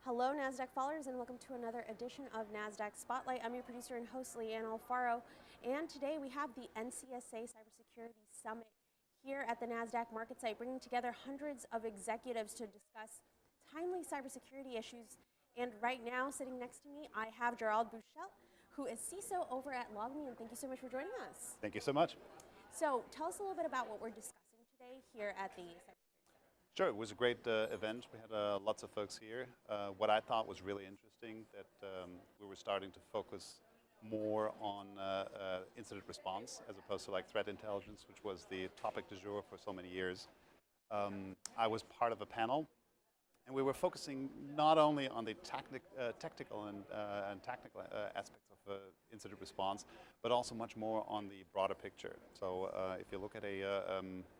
Hello, Nasdaq followers, and welcome to another edition of Nasdaq Spotlight. I'm your producer and host, Leanne Alfaro, and today we have the NCSA Cybersecurity Summit here at the Nasdaq market site, bringing together hundreds of executives to discuss timely cybersecurity issues. And right now, sitting next to me, I have Gerald Bouchel, who is CISO over at LogMe, and thank you so much for joining us. Thank you so much. So tell us a little bit about what we're discussing today here at the Cybersecurity Summit. Sure, it was a great event. We had lots of folks here. What I thought was really interesting that we were starting to focus more on incident response as opposed to like threat intelligence, which was the topic du jour for so many years. I was part of a panel, and we were focusing not only on the technical and technical aspects of incident response, but also much more on the broader picture. So if you look at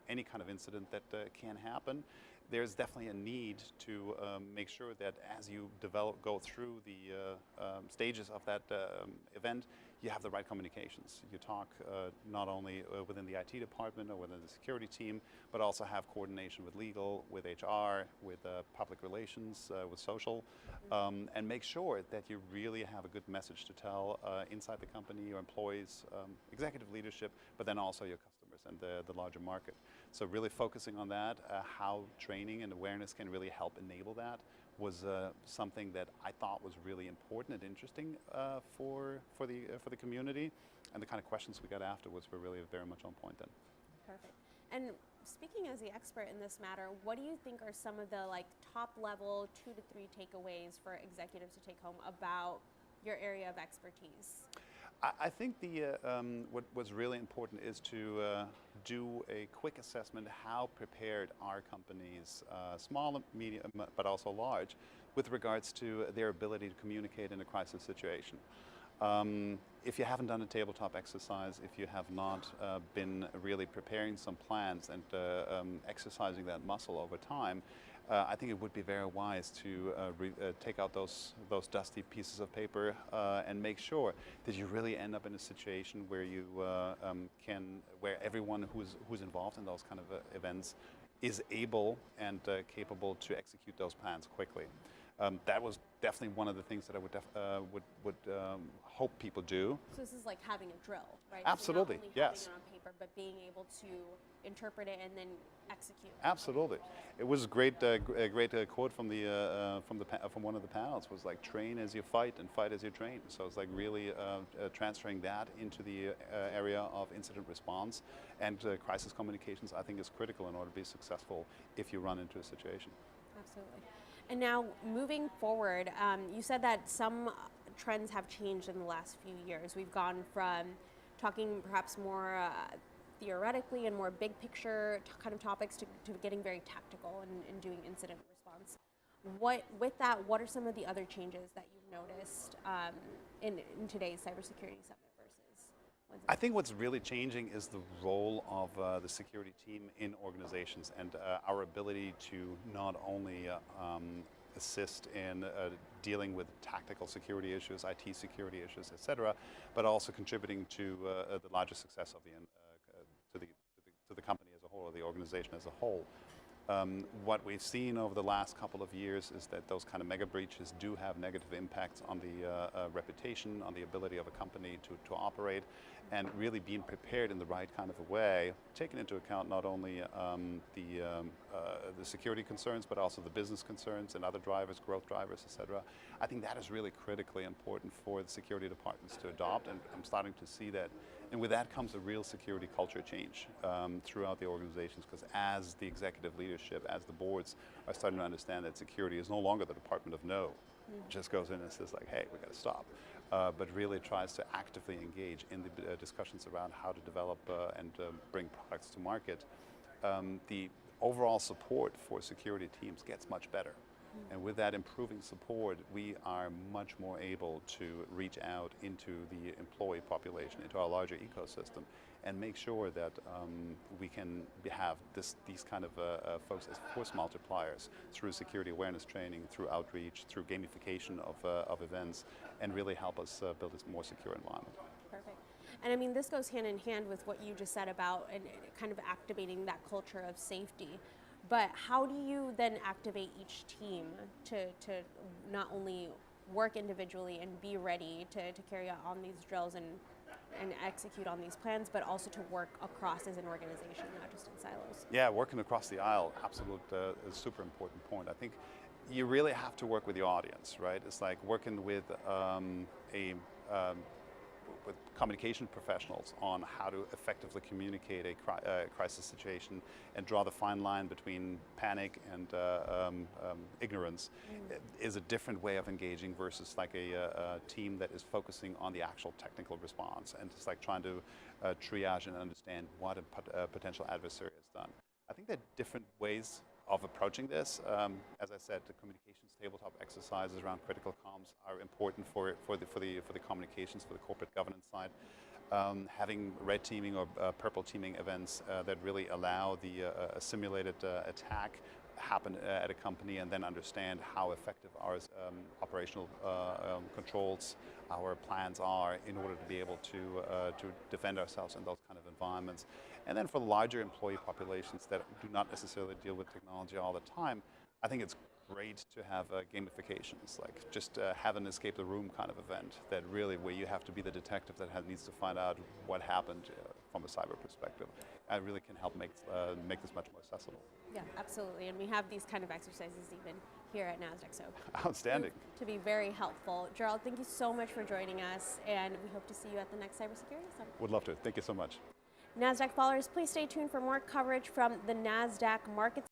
any kind of incident that can happen, there's definitely a need to make sure that as you go through the stages of that event, you have the right communications. You talk not only within the IT department or within the security team, but also have coordination with legal, with HR, with public relations, with social, and make sure that you really have a good message to tell inside the company, your employees, executive leadership, but then also your customers and the larger market. So really focusing on that, how training and awareness can really help enable that was something that I thought was really important and interesting for the community, and the kind of questions we got afterwards were really very much on point then. Perfect. And speaking as the expert in this matter, what do you think are some of the top level 2 to 3 takeaways for executives to take home about your area of expertise? I think what's really important is to do a quick assessment how prepared are companies, small, medium, but also large, with regards to their ability to communicate in a crisis situation. If you haven't done a tabletop exercise, if you have not been really preparing some plans and exercising that muscle over time, I think it would be very wise to take out those dusty pieces of paper and make sure that you really end up in a situation where you where everyone who's involved in those kind of events is able and capable to execute those plans quickly. That was definitely one of the things that I would hope people do. So this is like having a drill, right? Absolutely, so not only yes. having it on paper, but being able to interpret it and then execute. Absolutely, it was a great quote from one of the panels. Was like, train as you fight and fight as you train. So it's like really transferring that into the area of incident response and crisis communications. I think is critical in order to be successful if you run into a situation. Absolutely. And now, moving forward, you said that some trends have changed in the last few years. We've gone from talking perhaps more theoretically and more big picture kind of topics to getting very tactical and doing incident response. With that, what are some of the other changes that you've noticed in today's cybersecurity summit versus? I think what's really changing is the role of the security team in organizations and our ability to not only assist in dealing with tactical security issues, IT security issues, etc., but also contributing to the larger success of the company as a whole, or the organization as a whole. What we've seen over the last couple of years is that those kind of mega breaches do have negative impacts on the reputation, on the ability of a company to operate, and really being prepared in the right kind of a way, taking into account not only the security concerns, but also the business concerns and other drivers, growth drivers, etc. I think that is really critically important for the security departments to adopt, and I'm starting to see that. And with that comes a real security culture change throughout the organizations, because as the executive leadership, as the boards are starting to understand that security is no longer the Department of No, just goes in and says like, hey, we got to stop, but really tries to actively engage in the discussions around how to develop and bring products to market. The overall support for security teams gets much better. And with that improving support, we are much more able to reach out into the employee population, into our larger ecosystem, and make sure that we can have these kind of folks as force multipliers through security awareness training, through outreach, through gamification of events, and really help us build a more secure environment. Perfect. And I mean, this goes hand in hand with what you just said about and kind of activating that culture of safety. But how do you then activate each team to not only work individually and be ready to carry out on these drills and execute on these plans, but also to work across as an organization, not just in silos? Yeah, working across the aisle, absolute, is a super important point. I think you really have to work with your audience, right? It's like working with with communication professionals on how to effectively communicate a crisis situation and draw the fine line between panic and ignorance is a different way of engaging versus like a team that is focusing on the actual technical response and just like trying to triage and understand what a potential adversary has done. I think there are different ways of approaching this. As I said, the communications tabletop exercises around critical comms are important for the communications, for the corporate governance side. Having red teaming or purple teaming events that really allow a simulated attack happen at a company and then understand how effective our operational controls, our plans are in order to be able to defend ourselves in those kind of environments. And then for the larger employee populations that do not necessarily deal with technology all the time, I think it's great to have gamifications, like just have an escape the room kind of event that really where you have to be the detective that needs to find out what happened from a cyber perspective. It really can help make this much more accessible. Yeah, absolutely. And we have these kind of exercises even here at Nasdaq. So outstanding. To be very helpful. Gerald, thank you so much for joining us, and we hope to see you at the next Cybersecurity Summit. Would love to. Thank you so much. Nasdaq followers, please stay tuned for more coverage from the Nasdaq markets.